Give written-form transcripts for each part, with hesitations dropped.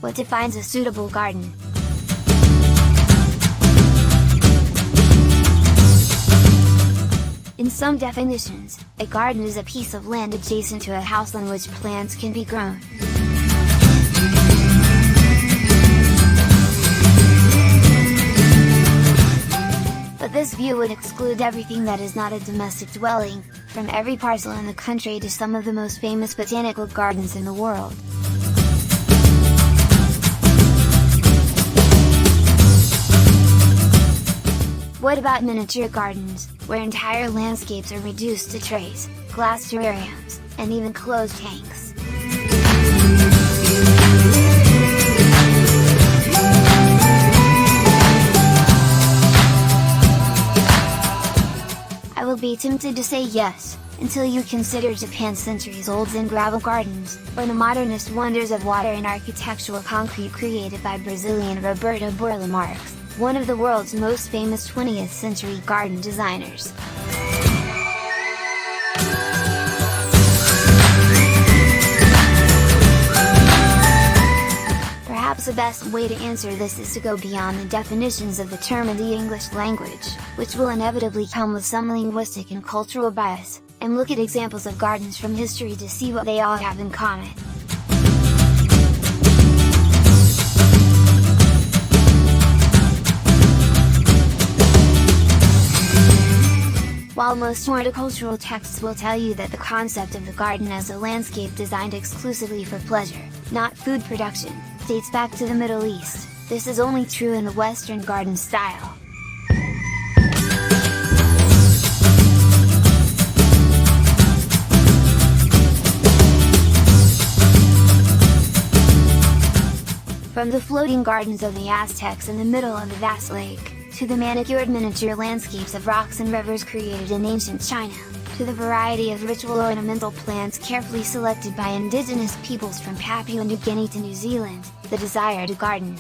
What defines a suitable garden? In some definitions, a garden is a piece of land adjacent to a house on which plants can be grown. But this view would exclude everything that is not a domestic dwelling, from every parcel in the country to some of the most famous botanical gardens in the world. What about miniature gardens, where entire landscapes are reduced to trays, glass terrariums, and even closed tanks? I will be tempted to say yes, until you consider Japan's centuries-old Zen gravel gardens, or the modernist wonders of water and architectural concrete created by Brazilian Roberto Borla Marques, one of the world's most famous 20th century garden designers. Perhaps the best way to answer this is to go beyond the definitions of the term in the English language, which will inevitably come with some linguistic and cultural bias, and look at examples of gardens from history to see what they all have in common. While most horticultural texts will tell you that the concept of the garden as a landscape designed exclusively for pleasure, not food production, dates back to the Middle East, this is only true in the Western garden style. From the floating gardens of the Aztecs in the middle of a vast lake, to the manicured miniature landscapes of rocks and rivers created in ancient China, to the variety of ritual ornamental plants carefully selected by indigenous peoples from Papua New Guinea to New Zealand, the desire to garden.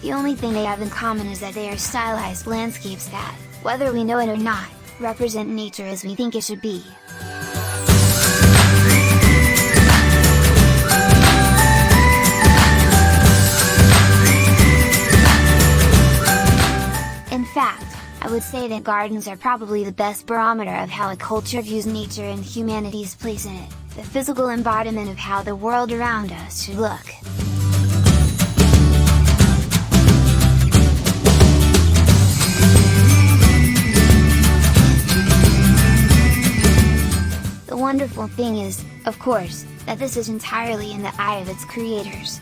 The only thing they have in common is that they are stylized landscapes that, whether we know it or not, represent nature as we think it should be. In fact, I would say that gardens are probably the best barometer of how a culture views nature and humanity's place in it, the physical embodiment of how the world around us should look. The wonderful thing is, of course, that this is entirely in the eye of its creators.